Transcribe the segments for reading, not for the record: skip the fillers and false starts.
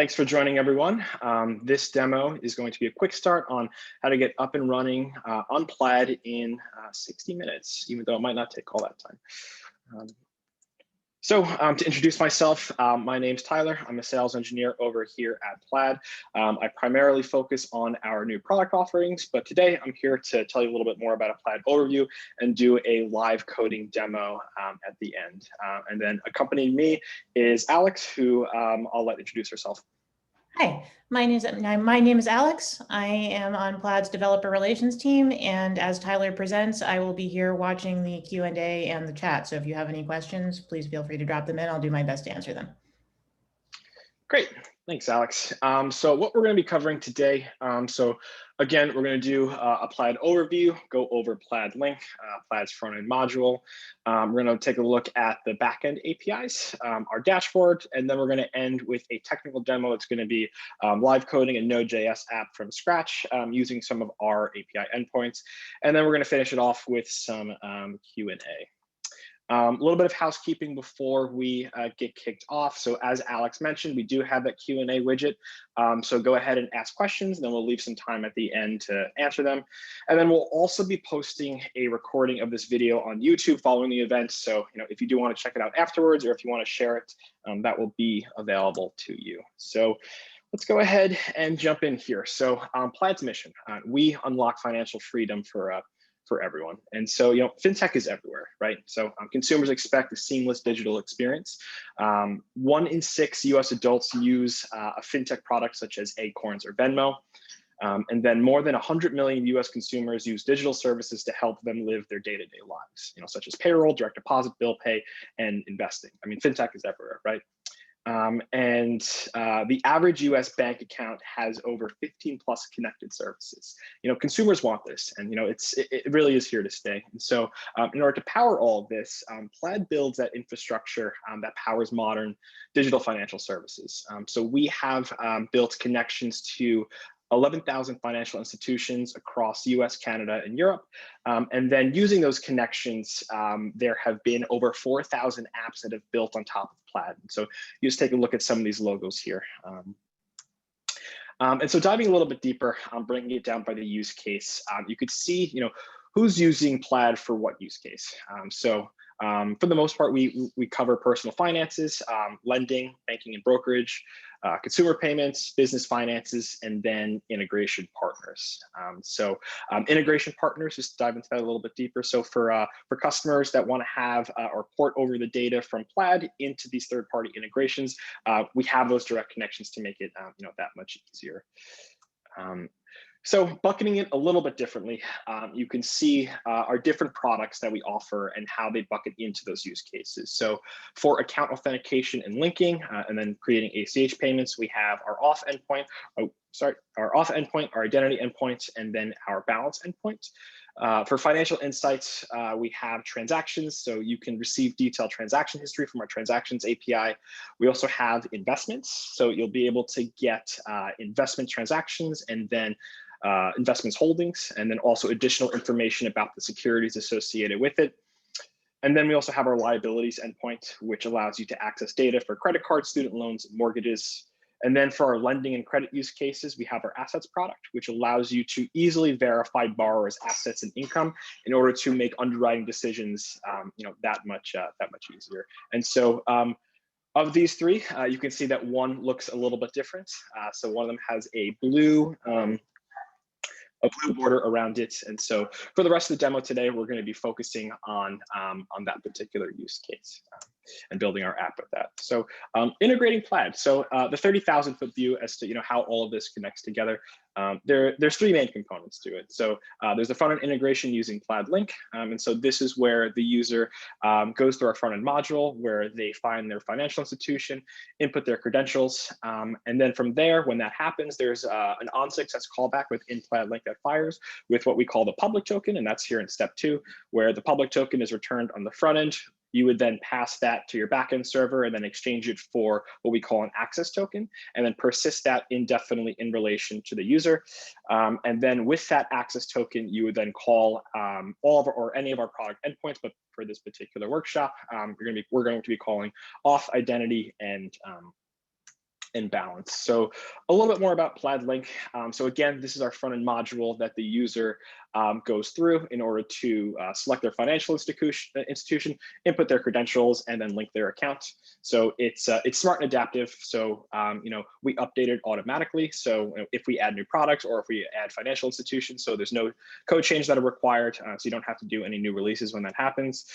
Thanks for joining, everyone. This demo is going to be a quick start on how to get up and running on Plaid in 60 minutes, even though it might not take all that time. To introduce myself, my name's Tyler. I'm a sales engineer over here at Plaid. I primarily focus on our new product offerings, but today I'm here to tell you a little bit more about a Plaid overview and do a live coding demo at the end. And then accompanying me is Alex, who I'll let introduce herself. Hi, my name is Alex. I am on Plaid's developer relations team, and as Tyler presents, I will be here watching the Q&A and the chat. So if you have any questions, please feel free to drop them in. I'll do my best to answer them. Great. Thanks, Alex. So what we're going to be covering today, again, we're going to do a Plaid overview, go over Plaid Link, Plaid's front-end module. We're going to take a look at the backend APIs, our dashboard, and then we're going to end with a technical demo. It's going to be live coding a Node.js app from scratch using some of our API endpoints. And then we're going to finish it off with some Q&A. A little bit of housekeeping before we get kicked off. So as Alex mentioned, we do have that Q&A widget. So go ahead and ask questions, and then we'll leave some time at the end to answer them. And then we'll also be posting a recording of this video on YouTube following the event. So if you do want to check it out afterwards, or if you want to share it, that will be available to you. So let's go ahead and jump in here. So Plaid's mission, we unlock financial freedom for everyone. And so, fintech is everywhere, right? So consumers expect a seamless digital experience. 1 in 6 US adults use a fintech product such as Acorns or Venmo. And then more than 100 million US consumers use digital services to help them live their day-to-day lives, such as payroll, direct deposit, bill pay, and investing. I mean, fintech is everywhere, right? The average US bank account has over 15 plus connected services. Consumers want this, and it really is here to stay. And so in order to power all of this, Plaid builds that infrastructure that powers modern digital financial services. So we have built connections to 11,000 financial institutions across US, Canada, and Europe. And then using those connections, there have been over 4,000 apps that have built on top of Plaid. So you just take a look at some of these logos here. And so diving a little bit deeper, bringing it down by the use case, you could see, who's using Plaid for what use case. For the most part, we cover personal finances, lending, banking and brokerage, consumer payments, business finances, and then integration partners. Integration partners, just dive into that a little bit deeper. So for customers that want to have or port over the data from Plaid into these third-party integrations, we have those direct connections to make it that much easier. So bucketing it a little bit differently, you can see our different products that we offer and how they bucket into those use cases. So for account authentication and linking, and then creating ACH payments, we have our auth endpoint, our identity endpoint, and then our balance endpoint. For financial insights, we have transactions, so you can receive detailed transaction history from our transactions API. We also have investments, so you'll be able to get investment transactions and then investments holdings, and then also additional information about the securities associated with it. And then we also have our liabilities endpoint, which allows you to access data for credit cards, student loans, mortgages. And then for our lending and credit use cases, we have our assets product, which allows you to easily verify borrowers' assets and income in order to make underwriting decisions, that much easier. And so of these three, you can see that one looks a little bit different. So one of them has a blue border around it. And so for the rest of the demo today, we're going to be focusing on that particular use case and building our app with that. So integrating Plaid. So the 30,000 foot view as to how all of this connects together. There's 3 main components to it. So there's the front-end integration using Plaid Link. And so this is where the user goes through our front-end module where they find their financial institution, input their credentials. And then from there, when that happens, there's an on-success callback within Plaid Link that fires with what we call the public token. And that's here in step 2, where the public token is returned on the front end. You would then pass that to your backend server and then exchange it for what we call an access token, and then persist that indefinitely in relation to the user. And then with that access token, you would then call all of or any of our product endpoints. But for this particular workshop, we're going to be calling auth, identity, and and balance. So a little bit more about Plaid Link. So again, this is our front-end module that the user goes through in order to select their financial institution, input their credentials, and then link their account. So it's smart and adaptive. So we update it automatically. So if we add new products or if we add financial institutions, so there's no code change that are required. So you don't have to do any new releases when that happens.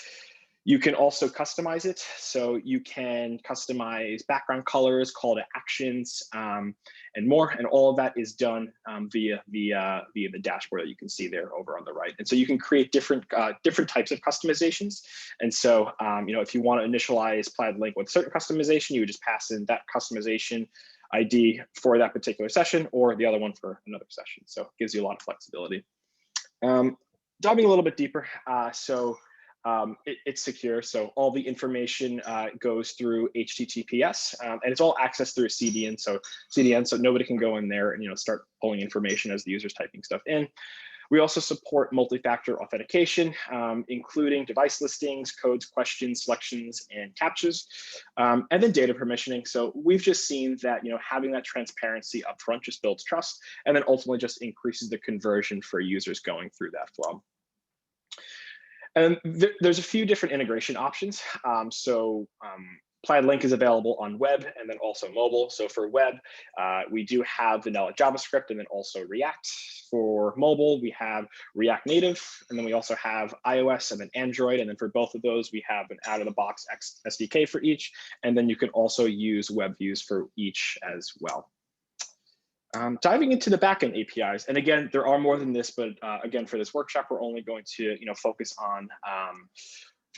You can also customize it. So you can customize background colors, call to actions, and more. And all of that is done via the dashboard that you can see there over on the right. And so you can create different types of customizations. And so if you want to initialize Plaid Link with certain customization, you would just pass in that customization ID for that particular session or the other one for another session. So it gives you a lot of flexibility. Diving a little bit deeper, it's secure, so all the information goes through HTTPS, and it's all accessed through a CDN. So nobody can go in there and start pulling information as the user's typing stuff in. We also support multi-factor authentication, including device listings, codes, questions, selections, and captchas, and then data permissioning. So we've just seen that having that transparency upfront just builds trust, and then ultimately just increases the conversion for users going through that flow. And there's a few different integration options. Plaid Link is available on web and then also mobile. So for web, we do have vanilla JavaScript and then also React. For mobile, we have React Native, and then we also have iOS and then Android. And then for both of those, we have an out-of-the-box SDK for each. And then you can also use web views for each as well. Diving into the backend APIs, and again, there are more than this, but again, for this workshop, we're only going to focus on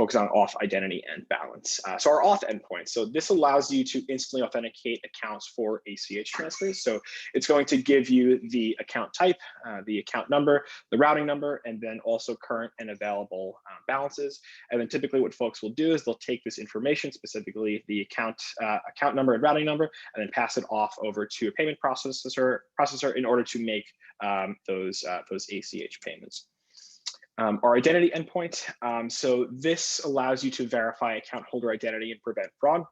auth identity and balance. So our auth endpoint. So this allows you to instantly authenticate accounts for ACH transfers. So it's going to give you the account type, the account number, the routing number, and then also current and available balances. And then typically what folks will do is they'll take this information, specifically the account number and routing number, and then pass it off over to a payment processor in order to make those ACH payments. Our identity endpoint. So this allows you to verify account holder identity and prevent fraud.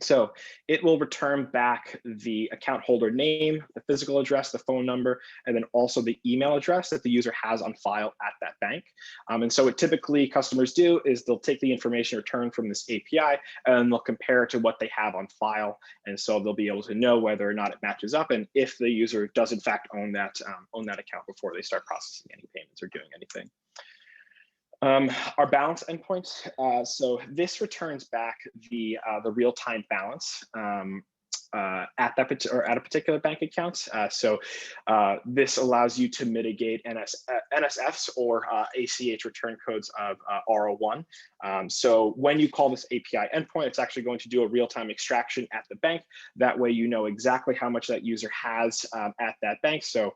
So it will return back the account holder name, the physical address, the phone number, and then also the email address that the user has on file at that bank. And so what typically customers do is they'll take the information returned from this API and they'll compare it to what they have on file. And so they'll be able to know whether or not it matches up and if the user does in fact own that account before they start processing any payments or doing anything. Our balance endpoint. So this returns back the real-time balance at a particular bank account. This allows you to mitigate NSFs or ACH return codes of R01. So when you call this API endpoint, it's actually going to do a real-time extraction at the bank. That way, you know exactly how much that user has at that bank. So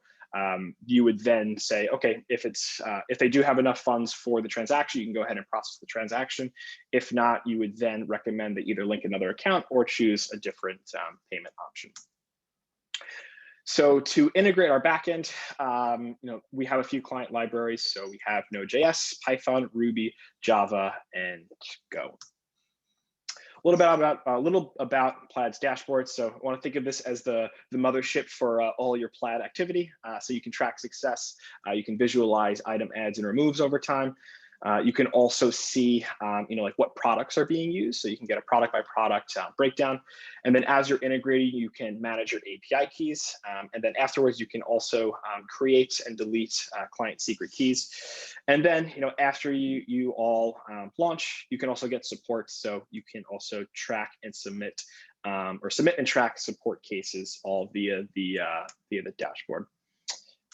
you would then say, okay, if they do have enough funds for the transaction, you can go ahead and process the transaction. If not, you would then recommend they either link another account or choose a different payment option. So to integrate our backend, we have a few client libraries. So we have Node.js, Python, Ruby, Java, and Go. A little about Plaid's dashboard. So I want to think of this as the mothership for all your Plaid activity. So you can track success. You can visualize item adds and removes over time. You can also see, like what products are being used. So you can get a product by product breakdown. And then as you're integrating, you can manage your API keys. And then afterwards, you can also create and delete client secret keys. And then, after you all launch, you can also get support. So you can also track and submit and track support cases all via the dashboard.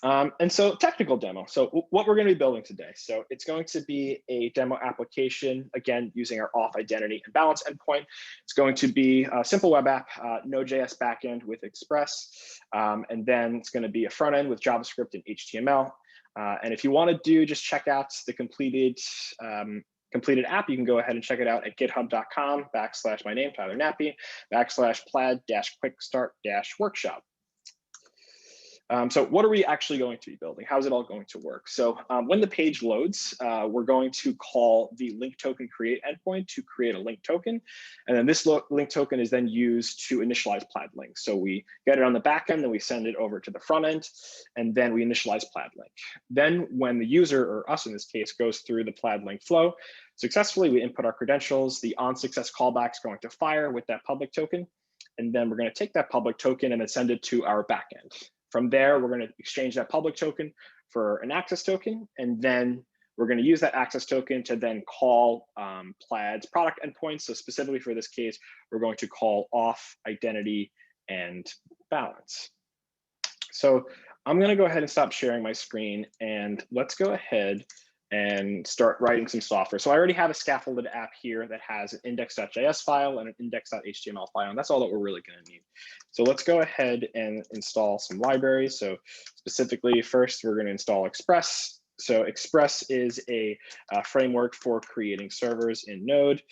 And so technical demo. So what we're going to be building today. So it's going to be a demo application, again, using our auth identity and balance endpoint. It's going to be a simple web app, Node.js backend with Express. And then it's going to be a front end with JavaScript and HTML. And if you want to just check out the completed app, you can go ahead and check it out at github.com/my name, Tyler Nappy, /plaid-quickstart-workshop. So what are we actually going to be building? How's it all going to work? So when the page loads, we're going to call the link token create endpoint to create a link token. And then this link token is then used to initialize Plaid link. So we get it on the back end, then we send it over to the front end, and then we initialize Plaid link. Then when the user, or us in this case, goes through the Plaid link flow successfully, we input our credentials. The on success callback is going to fire with that public token. And then we're going to take that public token and then send it to our backend. From there, we're going to exchange that public token for an access token, and then we're going to use that access token to then call Plaid's product endpoints. So specifically for this case, we're going to call auth, identity, and balance. So I'm going to go ahead and stop sharing my screen, and let's go ahead and start writing some software. So I already have a scaffolded app here that has an index.js file and an index.html file, and that's all that we're really going to need. So let's go ahead and install some libraries. So specifically, first, we're going to install Express. So Express is a framework for creating servers in Node.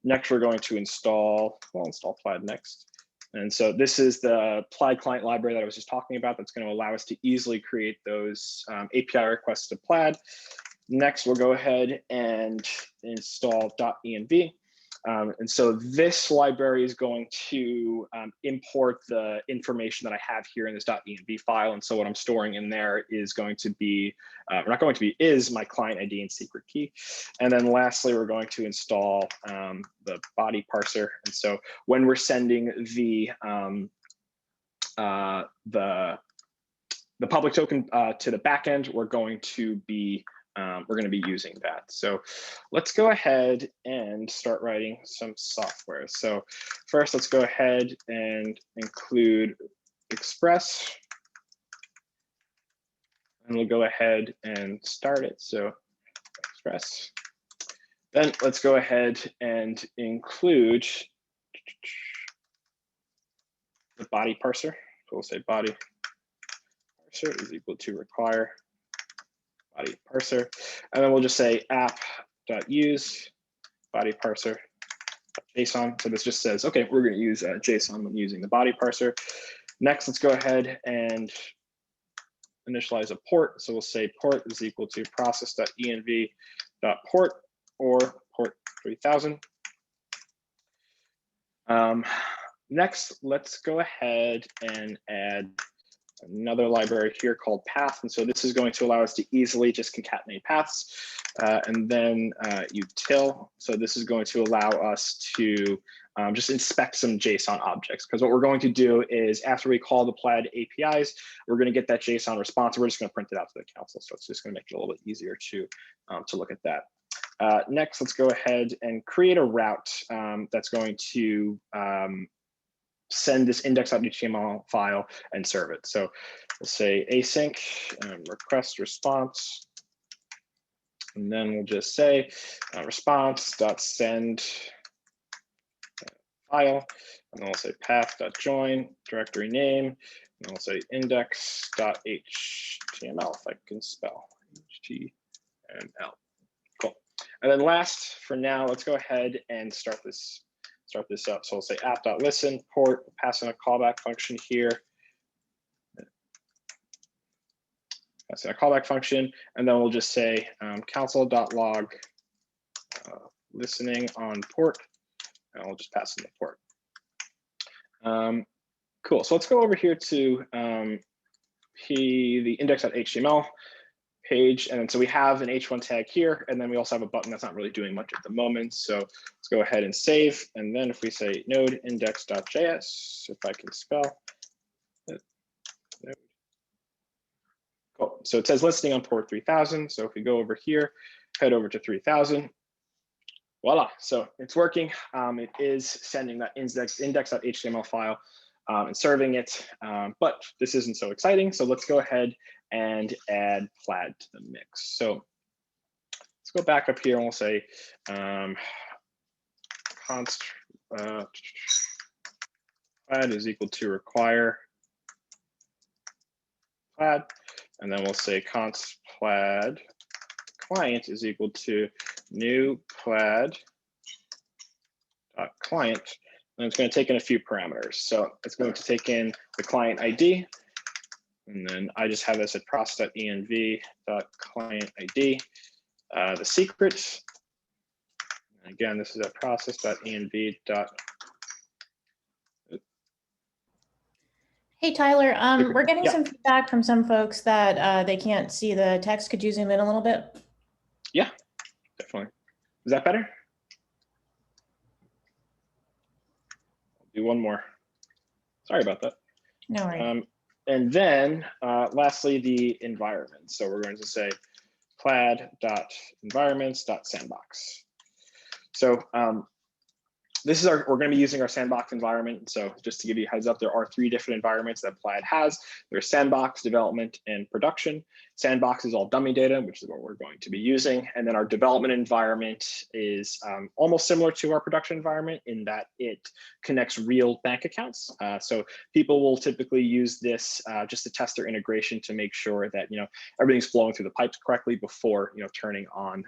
Next, we're going to install, we'll install Plaid next. And so this is the Plaid client library that I was just talking about that's going to allow us to easily create those API requests to Plaid. Next, we'll go ahead and install .env. And so this library is going to import the information that I have here in this .env file. And so what I'm storing in there is going to be, is my client ID and secret key. And then lastly, we're going to install the body parser. And so when we're sending the public token to the backend, we're going to be using that. So let's go ahead and start writing some software. So first, let's go ahead and include Express. And we'll go ahead and start it. So Express. Then let's go ahead and include the body parser. So we'll say body parser is equal to require body parser, and then we'll just say app.use body parser.json. So this just says, okay, we're going to use JSON when using the body parser. Next, let's go ahead and initialize a port. So we'll say port is equal to process.env.port or port 3000. Next, let's go ahead and add another library here called path. And so this is going to allow us to easily just concatenate paths. And then util. So this is going to allow us to just inspect some JSON objects. Because what we're going to do is after we call the Plaid APIs, we're going to get that JSON response. We're just going to print it out to the console. So it's just going to make it a little bit easier to look at that. Next, let's go ahead and create a route that's going to send this index.html file and serve it. So we'll say async request response. And then we'll just say response.send file. And then we'll say path.join directory name. And then we'll say index.html if I can spell HTML. Cool. And then last for now, let's go ahead and start this up. So we'll say app.listen port, pass in a callback function here. Pass in a callback function, and then we'll just say console.log listening on port, and we'll just pass in the port. Cool. So let's go over here to the index.html page. And then so we have an H1 tag here, and then we also have a button that's not really doing much at the moment. So let's go ahead and save. And then if we say node index.js, if I can spell it. Cool. So it says listening on port 3000. So if we go over here, head over to 3000. Voila. So it's working. It is sending that index.html file and serving it. But this isn't so exciting. So let's go ahead and add Plaid to the mix. So let's go back up here and we'll say const Plaid is equal to require Plaid. And then we'll say const Plaid client is equal to new Plaid client. And it's going to take in a few parameters. So it's going to take in the client ID. And then I just have this at process.env.client ID. The secret, again, this is at process.env. Hey, Tyler, we're getting some feedback from some folks that they can't see the text. Could you zoom in a little bit? Yeah, definitely. Is that better? I'll do one more. Sorry about that. No worries. And then lastly, the environment. So we're going to say plaid.environments.sandbox. So this is we're going to be using our sandbox environment. So just to give you a heads up, there are 3 different environments that Plaid has. There's sandbox, development, and production. Sandbox is all dummy data, which is what we're going to be using. And then our development environment is almost similar to our production environment in that it connects real bank accounts. So people will typically use this just to test their integration to make sure that everything's flowing through the pipes correctly before turning on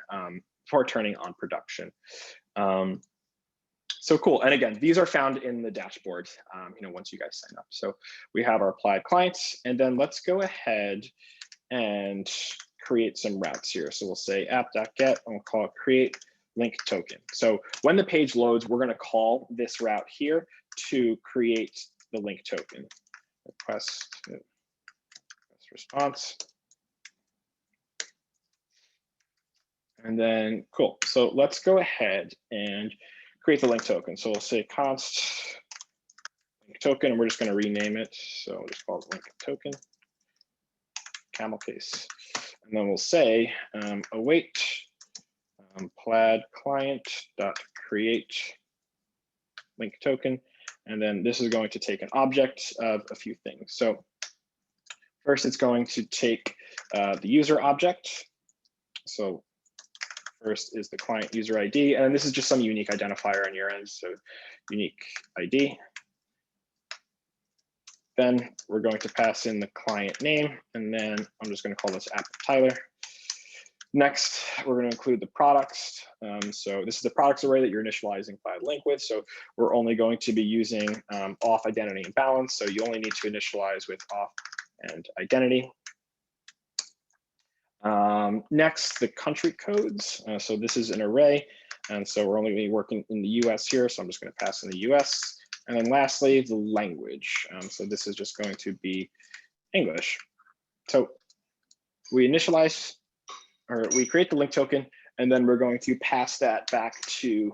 production. So cool. And again, these are found in the dashboard, once you guys sign up. So we have our Plaid clients, and then let's go ahead and create some routes here. So we'll say app.get, and we'll call it create link token. So when the page loads, we're going to call this route here to create the link token. Request response. And then cool. So let's go ahead and create the link token. So we'll say const link token, and we're just going to rename it. So we'll just call it link token, camel case. And then we'll say await plaid client dot create link token. And then this is going to take an object of a few things. So first, it's going to take the user object. So first is the client user ID, and this is just some unique identifier on your end, so unique ID. Then we're going to pass in the client name, and then I'm just going to call this app Tyler. Next, we're going to include the products. So this is the products array that you're initializing Plaid link with. So we're only going to be using auth, identity, and balance. So you only need to initialize with auth and identity. Next, the country codes. So this is an array, and so we're only going to be working in the US here, so I'm just going to pass in the US. And then lastly, the language. So this is just going to be English. So we initialize, or we create the link token, and then we're going to pass that back to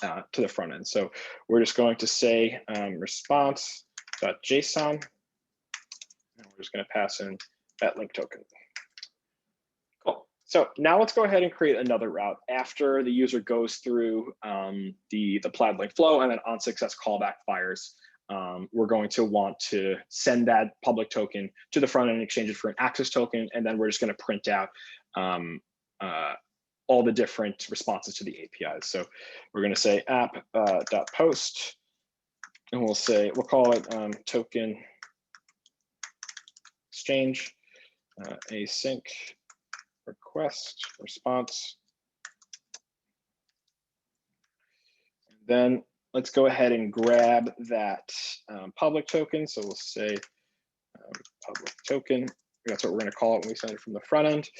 the front end. So we're just going to say response.json, and we're just going to pass in that link token. Cool. So now let's go ahead and create another route after the user goes through the Plaid link flow, and then on success callback fires. We're going to want to send that public token to the front end and exchange it for an access token, and then we're just going to print out all the different responses to the APIs. So we're going to say app.post, and we'll call it token exchange. Async request response. And then let's go ahead and grab that public token. So we'll say public token. That's what we're going to call it when we send it from the front end.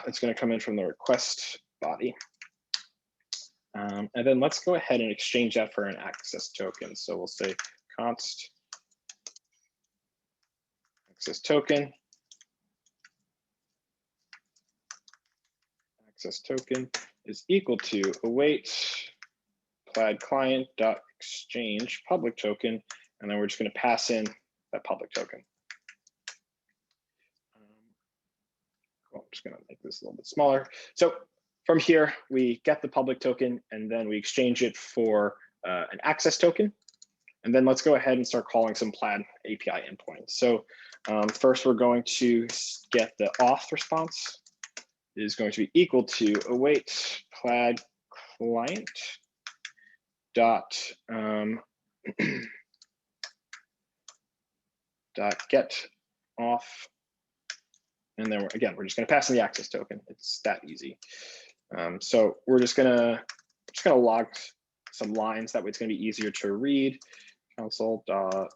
It's going to come in from the request body. And then let's go ahead and exchange that for an access token. So we'll say const access token. Access token is equal to await Plaid client dot exchange public token, and then we're just going to pass in that public token. Cool. I'm just going to make this a little bit smaller. So from here, we get the public token, and then we exchange it for an access token. And then let's go ahead and start calling some Plaid API endpoints. So first, we're going to get the auth response is going to be equal to await Plaid client dot get auth, and then we're just going to pass in the access token. It's that easy. So we're just gonna log some lines. That way it's going to be easier to read. Console dot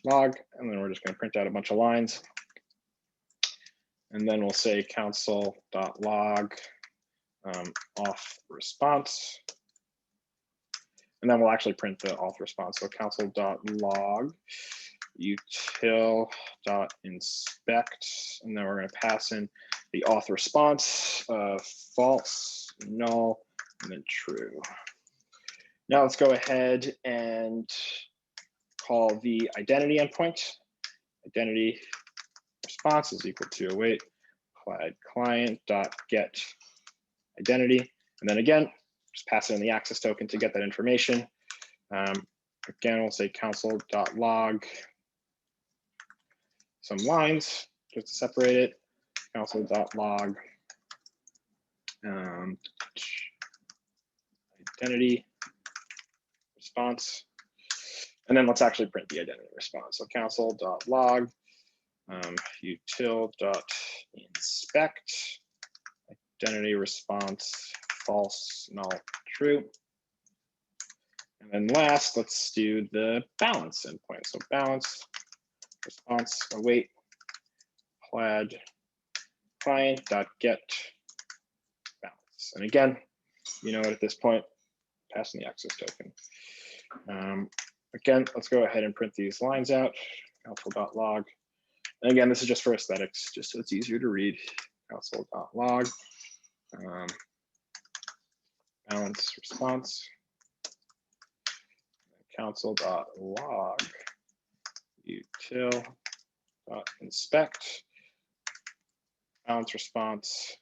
log, and then we're just going to print out a bunch of lines. And then we'll say console.log auth response. And then we'll actually print the auth response. So console.log util.inspect, and then we're going to pass in the auth response, false, null, and then true. Now let's go ahead and call the identity endpoint. Identity response is equal to await plaid client.get identity. And then again, just pass in the access token to get that information. Again, we'll say console.log some lines just to separate it. Console.log identity response. And then let's actually print the identity response. So console.log util.inspect identity response false, null, true. And then last, let's do the balance endpoint. So balance response await plaid client.get balance. And again, you know what, at this point, passing the access token. Again, let's go ahead and print these lines out. Console.log. And again, this is just for aesthetics, just so it's easier to read. Console.log balance response. Console.log util.inspect balance response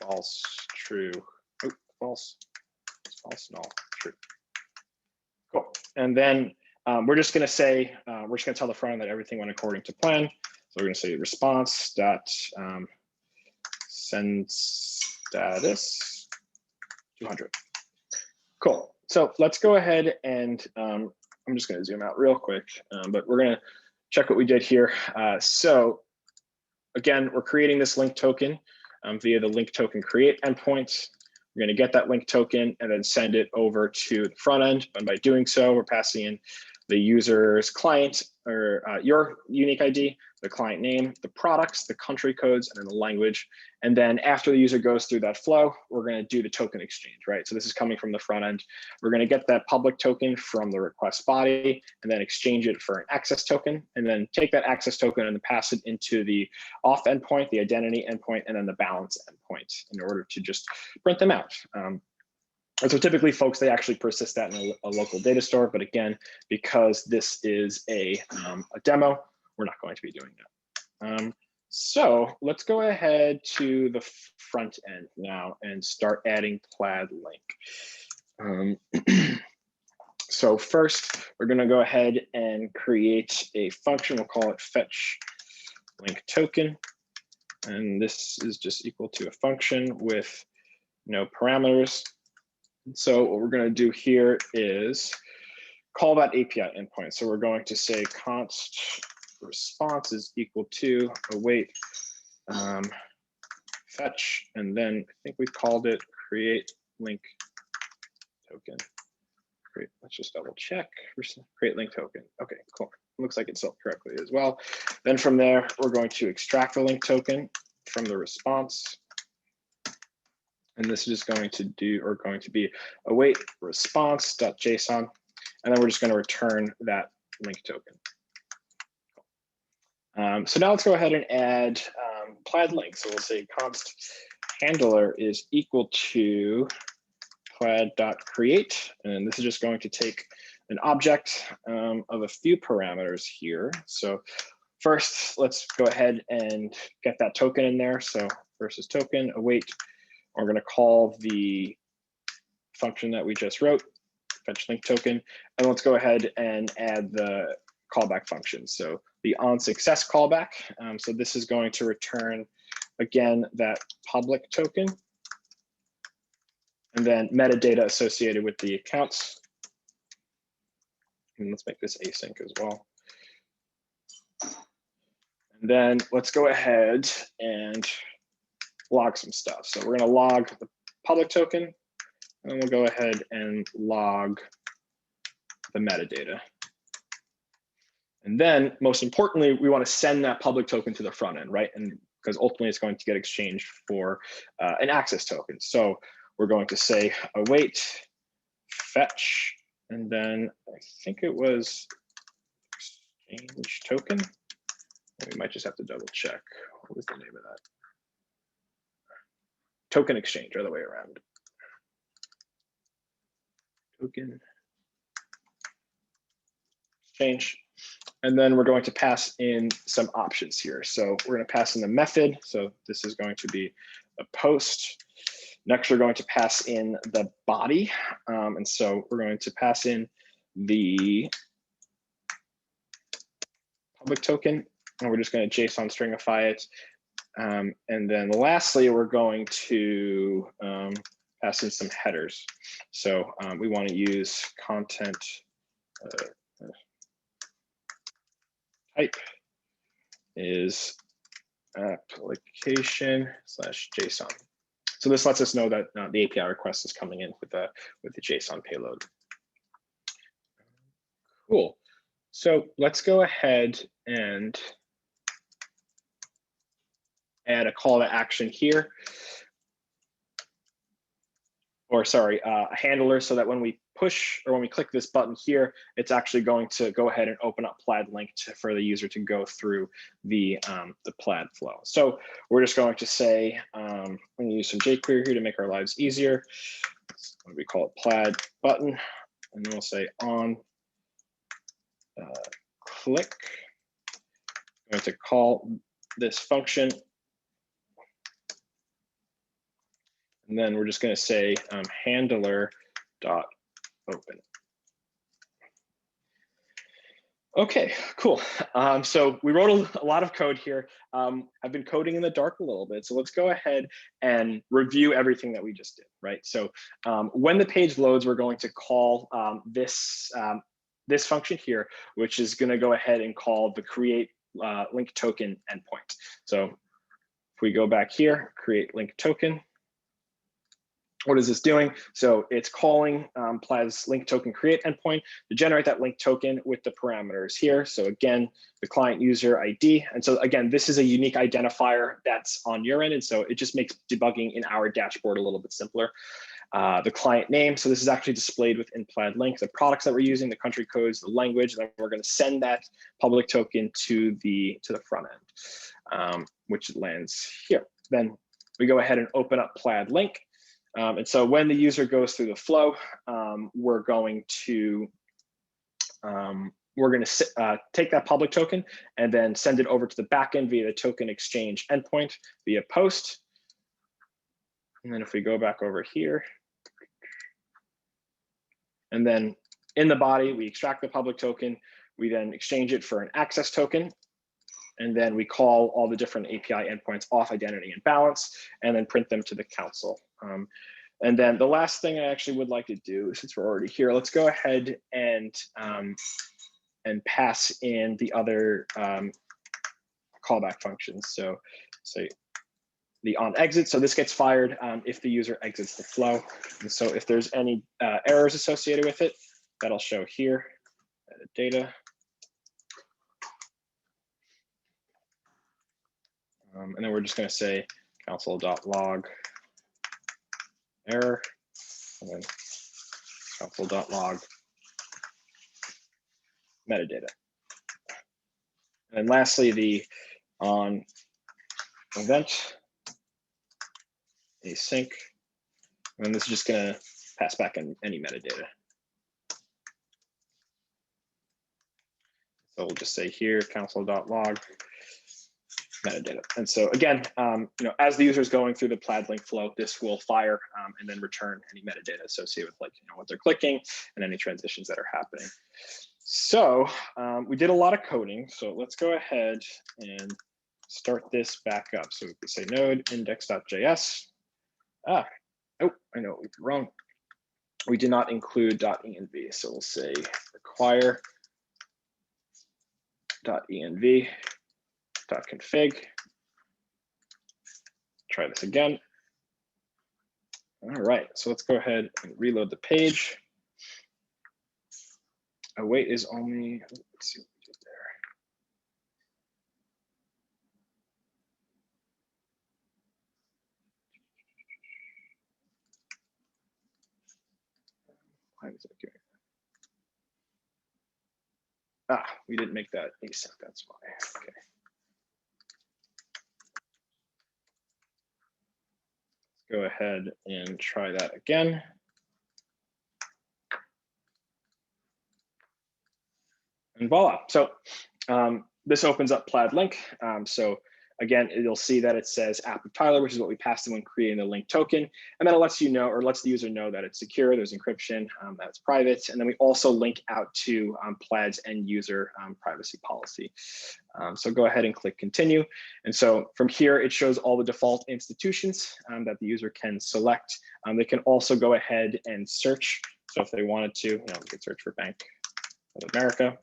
false, true, false, null, true. Cool. And then we're just going to say, we're just going to tell the front end that everything went according to plan. So we're going to say response dot send status 200. Cool. So let's go ahead and I'm just going to zoom out real quick, but we're going to check what we did here. So again, we're creating this link token via the link token create endpoint. We're going to get that link token and then send it over to the front end. And by doing so, we're passing in the user's client or your unique ID, the client name, the products, the country codes, and then the language. And then after the user goes through that flow, we're going to do the token exchange, right? So this is coming from the front end. We're going to get that public token from the request body and then exchange it for an access token, and then take that access token and then pass it into the auth endpoint, the identity endpoint, and then the balance endpoint in order to just print them out. And so typically folks, they actually persist that in a local data store. But again, because this is a demo, we're not going to be doing that. So let's go ahead to the front end now and start adding Plaid link. So first, we're going to go ahead and create a function. We'll call it fetch link token. And this is just equal to a function with no parameters. So what we're going to do here is call that API endpoint. So we're going to say const response is equal to await fetch, and then I think we called it create link token. Great, let's just double check. Create link token. Okay, cool. Looks like it's spelled correctly as well. Then from there, we're going to extract the link token from the response. And this is going to be await response.json. And then we're just going to return that link token. So now let's go ahead and add Plaid link. So we'll say const handler is equal to plaid.create. And this is just going to take an object of a few parameters here. So first, let's go ahead and get that token in there. So first is token, await. We're going to call the function that we just wrote, fetch link token, and let's go ahead and add the callback function. So the on success callback. So this is going to return, again, that public token, and then metadata associated with the accounts. And let's make this async as well. And then let's go ahead and log some stuff. So we're going to log the public token, and then we'll go ahead and log the metadata. And then most importantly, we want to send that public token to the front end, right? And because ultimately it's going to get exchanged for an access token. So we're going to say await fetch, and then I think it was exchange token. We might just have to double check. What was the name of that? Token exchange, or the way around. Token exchange. And then we're going to pass in some options here. So we're going to pass in the method. So this is going to be a post. Next, we're going to pass in the body. And so we're going to pass in the public token, and we're just going to JSON stringify it. And then lastly, we're going to pass in some headers. So we want to use content type is application/JSON. So this lets us know that the API request is coming in with the JSON payload. Cool. So let's go ahead and add a call to action here. Or sorry, a handler, so that when we push or when we click this button here, it's actually going to go ahead and open up Plaid link for the user to go through the Plaid flow. So we're just going to say, I'm going to use some jQuery here to make our lives easier. We call it Plaid button, and then we'll say on click. I'm going to call this function. And then we're just going to say handler.open. Okay, cool. So we wrote a lot of code here. I've been coding in the dark a little bit. So let's go ahead and review everything that we just did, right? So when the page loads, we're going to call this function here, which is going to go ahead and call the create link token endpoint. So if we go back here, create link token. What is this doing? So it's calling Plaid's link token create endpoint to generate that link token with the parameters here. So again, the client user ID. And so again, this is a unique identifier that's on your end. And so it just makes debugging in our dashboard a little bit simpler. The client name. So this is actually displayed within Plaid link, the products that we're using, the country codes, the language, then we're going to send that public token to the front end, which lands here. Then we go ahead and open up Plaid link. And so when the user goes through the flow, we're going to take that public token and then send it over to the backend via the token exchange endpoint via post. And then if we go back over here, and then in the body, we extract the public token, we then exchange it for an access token. And then we call all the different API endpoints auth, identity, and balance, and then print them to the console. And then the last thing I actually would like to do, since we're already here, let's go ahead and pass in the other callback functions. So say the on exit. So this gets fired if the user exits the flow. And so if there's any errors associated with it, that'll show here. Edit data. And then we're just going to say console.log error, and then console.log metadata. And lastly, the on event async, and this is just going to pass back in any metadata. So we'll just say here console.log metadata. And so again, as the user is going through the Plaid link flow, this will fire and then return any metadata associated with what they're clicking and any transitions that are happening. So we did a lot of coding. So let's go ahead and start this back up. So we can say node index.js. Oh, I know what we did wrong. We did not include .env. So we'll say require .env.config. Try this again. All right, so let's go ahead and reload the page. Await is only, let's see what we did there. We didn't make that async, that's why. Okay. Let's go ahead and try that again. And voila. So this opens up Plaid link. So again, you'll see that it says app of Tyler, which is what we passed in when creating the link token. And then it lets you know, or lets the user know that it's secure, there's encryption, that it's private. And then we also link out to Plaid's end user privacy policy. So go ahead and click continue. And so from here, it shows all the default institutions that the user can select. They can also go ahead and search. So if they wanted to, we could search for Bank of America.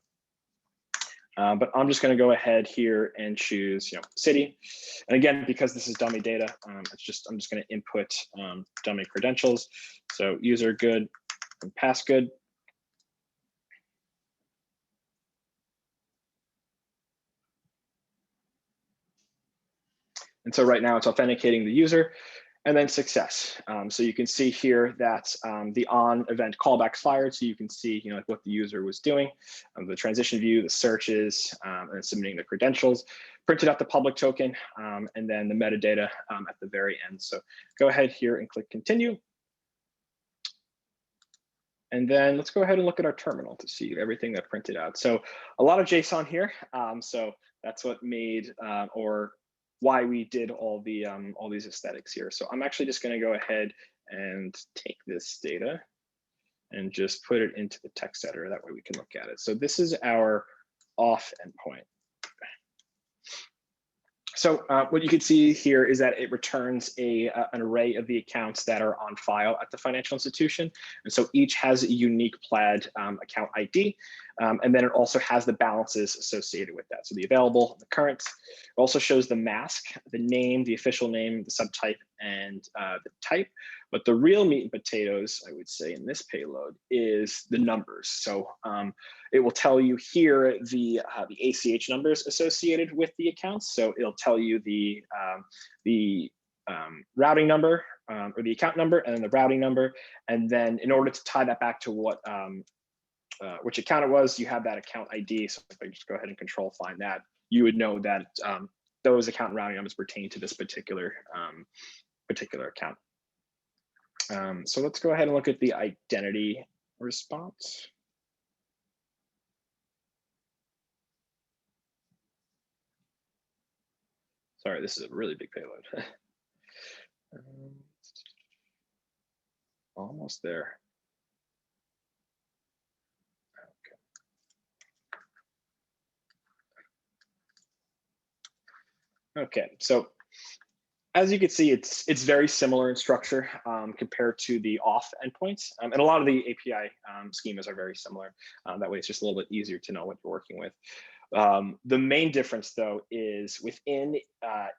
But I'm just going to go ahead here and choose, city. And again, because this is dummy data, I'm just going to input dummy credentials. So user good and pass good. And so right now it's authenticating the user. And then success. So you can see here that the on event callback fired. So you can see, like what the user was doing, the transition view, the searches, and submitting the credentials, printed out the public token, and then the metadata at the very end. So go ahead here and click continue. And then let's go ahead and look at our terminal to see everything that printed out. So a lot of JSON here. So that's what made or why we did all these aesthetics here. So I'm actually just going to go ahead and take this data and just put it into the text editor. That way we can look at it. So this is our auth endpoint. So what you can see here is that it returns an array of the accounts that are on file at the financial institution. And so each has a unique Plaid account ID. And then it also has the balances associated with that. So the available, the current. It also shows the mask, the name, the official name, the subtype, and the type. But the real meat and potatoes, I would say, in this payload is the numbers. So it will tell you here the ACH numbers associated with the accounts. So it'll tell you the routing number or the account number and then the routing number. And then in order to tie that back to what which account it was, you have that account ID. So if I just go ahead and control find that, you would know that those account and routing numbers pertain to this particular account. So let's go ahead and look at the identity response. Sorry, this is a really big payload. Almost there. Okay, so as you can see, it's very similar in structure compared to the auth endpoints. And a lot of the API schemas are very similar. That way it's just a little bit easier to know what you're working with. The main difference, though, is within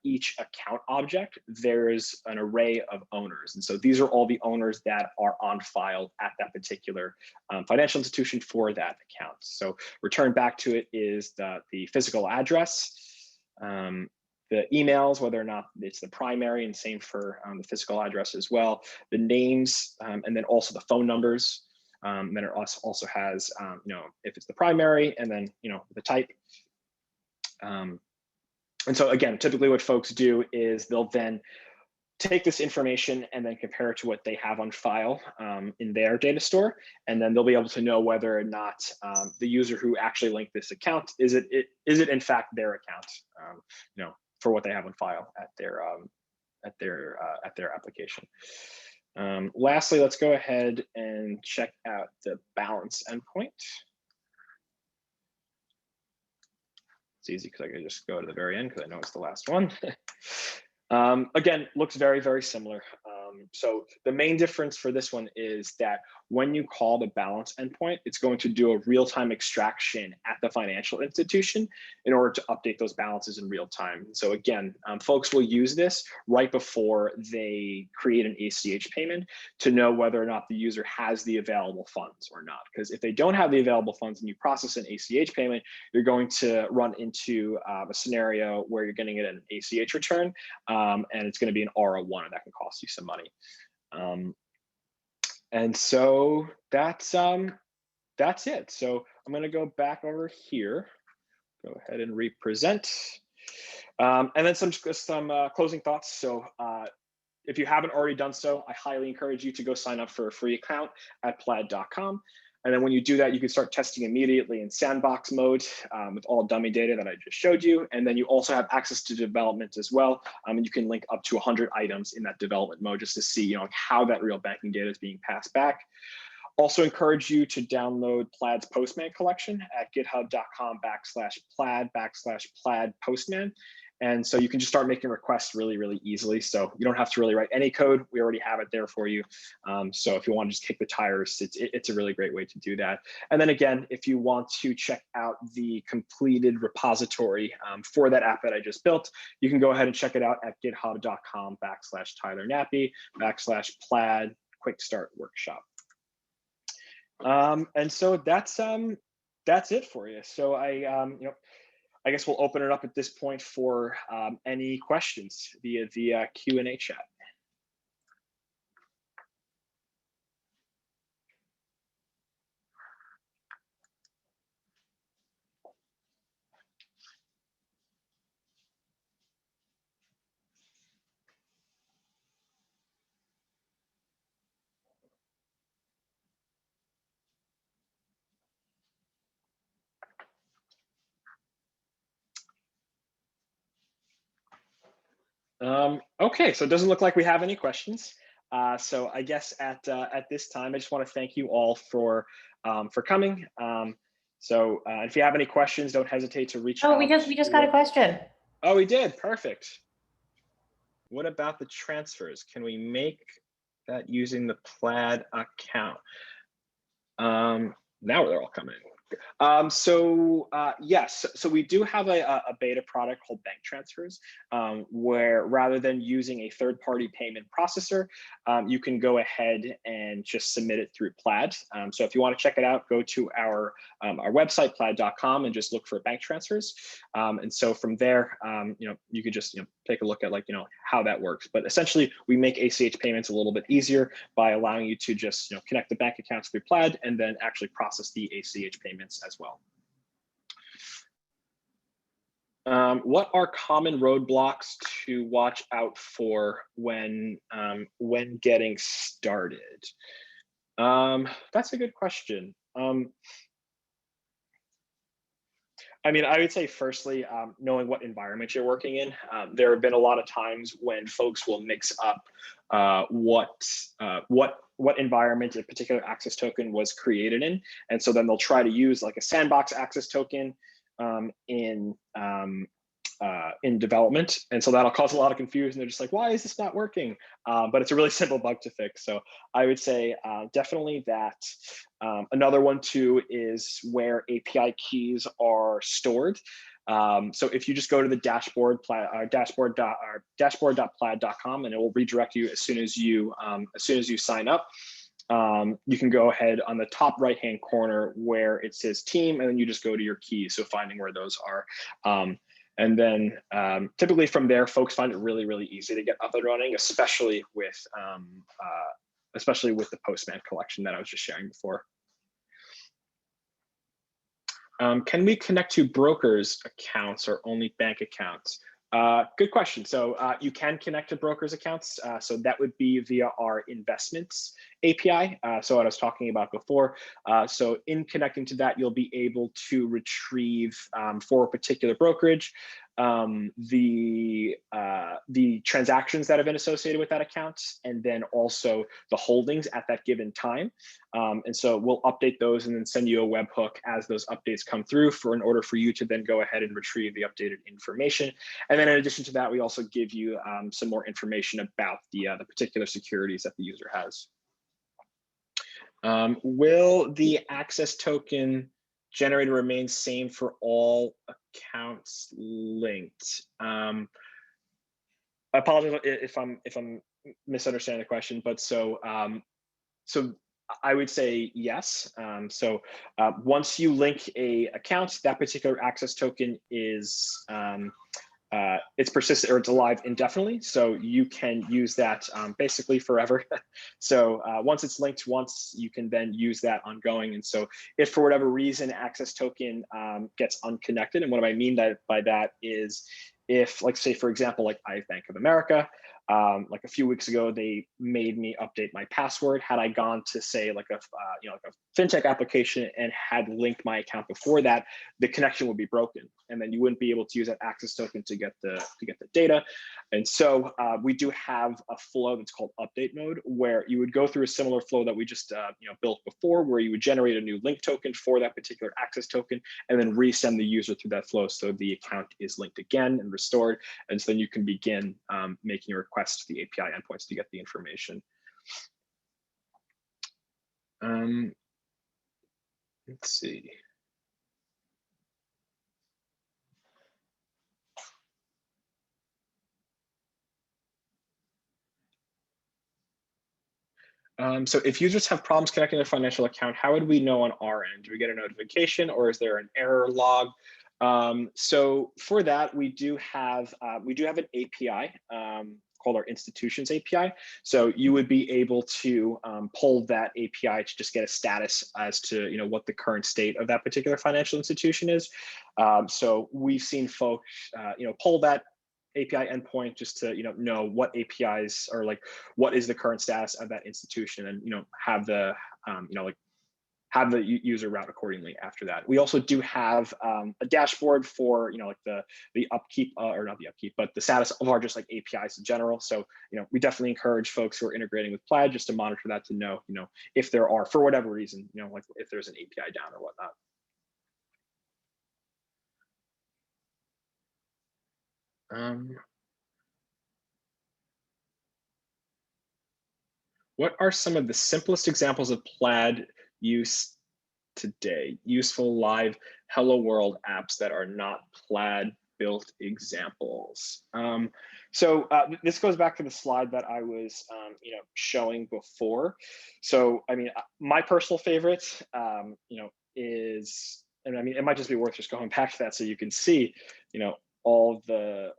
each account object, there's an array of owners. And so these are all the owners that are on file at that particular financial institution for that account. So return back to it is the physical address, the emails, whether or not it's the primary, and same for the physical address as well, the names, and then also the phone numbers. Then it also has, if it's the primary, and then, the type. And so again, typically what folks do is they'll then take this information and then compare it to what they have on file in their data store. And then they'll be able to know whether or not the user who actually linked this account, is it in fact their account, for what they have on file at their application. Lastly, let's go ahead and check out the balance endpoint. It's easy because I can just go to the very end because I know it's the last one. Again, looks very, very similar. So the main difference for this one is that when you call the balance endpoint, it's going to do a real-time extraction at the financial institution in order to update those balances in real time. So again, folks will use this right before they create an ACH payment to know whether or not the user has the available funds or not. Because if they don't have the available funds and you process an ACH payment, you're going to run into a scenario where you're getting an ACH return, and it's going to be an RO1, and that can cost you some money. And so that's that's it. So I'm going to go back over here. Go ahead and represent. And then some closing thoughts. So if you haven't already done so, I highly encourage you to go sign up for a free account at plaid.com. And then when you do that, you can start testing immediately in sandbox mode with all dummy data that I just showed you. And then you also have access to development as well. And you can link up to 100 items in that development mode just to see how that real banking data is being passed back. Also encourage you to download Plaid's Postman collection at github.com/plaid/plaid postman. And so you can just start making requests really, really easily. So you don't have to really write any code. We already have it there for you. So if you want to just kick the tires, it's a really great way to do that. And then again, if you want to check out the completed repository for that app that I just built, you can go ahead and check it out at github.com/TylerNappy/Plaid Quickstart Workshop. And so that's it for you. So I guess we'll open it up at this point for any questions via the Q&A chat. Okay, so it doesn't look like we have any questions. So I guess at this time, I just want to thank you all for coming. So if you have any questions, don't hesitate to reach out. Oh, we just got a question. Oh, we did. Perfect. What about the transfers? Can we make that using the Plaid account? Now they're all coming. Yes, so we do have a beta product called bank transfers, where rather than using a third-party payment processor, you can go ahead and just submit it through Plaid. So if you want to check it out, go to our website, plaid.com, and just look for bank transfers. And so from there, you could just take a look at how that works. But essentially, we make ACH payments a little bit easier by allowing you to just connect the bank accounts through Plaid and then actually process the ACH payments as well. What are common roadblocks to watch out for when getting started? That's a good question. I mean, I would say firstly, knowing what environment you're working in. There have been a lot of times when folks will mix up what environment a particular access token was created in, and so then they'll try to use like a sandbox access token in development, and so that'll cause a lot of confusion. They're just like, why is this not working? But it's a really simple bug to fix. So I would say definitely that. Another one too is where API keys are stored. So if you just go to the dashboard.plaid.com, and it will redirect you as soon as you sign up. You can go ahead on the top right-hand corner where it says team, and then you just go to your keys. So finding where those are. And then typically from there, folks find it really, really easy to get up and running, especially with the Postman collection that I was just sharing before. Can we connect to brokers' accounts or only bank accounts? Good question. So you can connect to brokers' accounts. So that would be via our investments API. So what I was talking about before. So in connecting to that, you'll be able to retrieve for a particular brokerage the transactions that have been associated with that account, and then also the holdings at that given time. And so we'll update those and then send you a webhook as those updates come through in order for you to then go ahead and retrieve the updated information. And then in addition to that, we also give you some more information about the particular securities that the user has. Will the access token generator remain same for all accounts linked? I apologize if I'm misunderstanding the question, but so I would say yes. Once you link a account, that particular access token is it's persistent or it's alive indefinitely. So you can use that basically forever. So once it's linked once, you can then use that ongoing. And so if for whatever reason access token gets unconnected, and what I mean by that is if, like, say, for example, like I have Bank of America, like a few weeks ago, they made me update my password. Had I gone to, say, like a like a fintech application and had linked my account before that, the connection would be broken, and then you wouldn't be able to use that access token to get the data. And so we do have a flow that's called update mode, where you would go through a similar flow that we just built before, where you would generate a new link token for that particular access token, and then resend the user through that flow so the account is linked again and restored, and so then you can begin making a request to the API endpoints to get the information. Let's see. So if users have problems connecting their financial account, how would we know on our end? Do we get a notification, or is there an error log? So for that, we do have an API called our institutions API. So you would be able to pull that API to just get a status as to what the current state of that particular financial institution is. So we've seen folks pull that API endpoint just to know what APIs are, like, what is the current status of that institution, and have the have the user route accordingly after that. We also do have a dashboard for like the upkeep, or not the upkeep, but the status of our just like APIs in general. So we definitely encourage folks who are integrating with Plaid just to monitor that, to know if there are, for whatever reason, like if there's an API down or whatnot. What are some of the simplest examples of Plaid use today? Useful live Hello World apps that are not Plaid built examples. So this goes back to the slide that I was showing before. So I mean, my personal favorite is, and I mean, it might just be worth just going back to that so you can see all the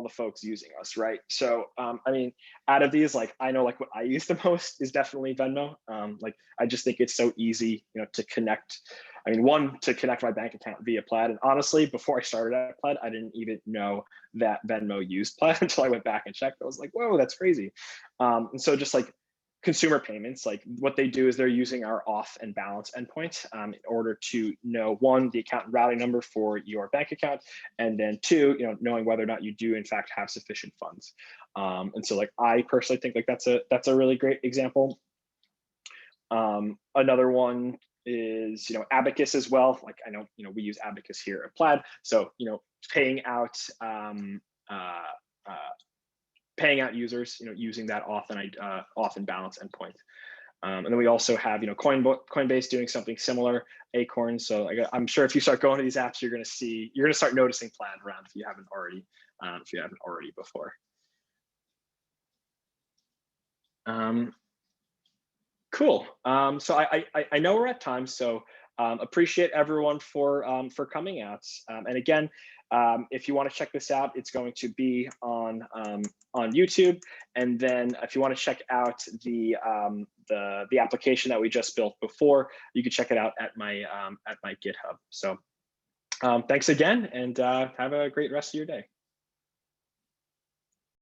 folks using us, right? So I mean, out of these, like, I know like what I use the most is definitely Venmo. Like, I just think it's so easy to connect. I mean, one, to connect my bank account via Plaid. And honestly, before I started at Plaid, I didn't even know that Venmo used Plaid until I went back and checked. I was like, whoa, that's crazy. And so just like consumer payments, like what they do is they're using our auth and balance endpoint in order to know, one, the account routing number for your bank account, and then two, knowing whether or not you do in fact have sufficient funds. And so like, I personally think like that's a really great example. Another one is Abacus as well. Like, I know we use Abacus here at Plaid, so paying out users using that auth and balance endpoint. And then we also have Coinbase doing something similar, Acorn. So I'm sure if you start going to these apps, you're going to start noticing Plaid around if you haven't already before. Cool. So I know we're at time, so appreciate everyone for coming out. And again, if you want to check this out, it's going to be on YouTube. And then if you want to check out the application that we just built before, you can check it out at my GitHub. So thanks again, and have a great rest of your day.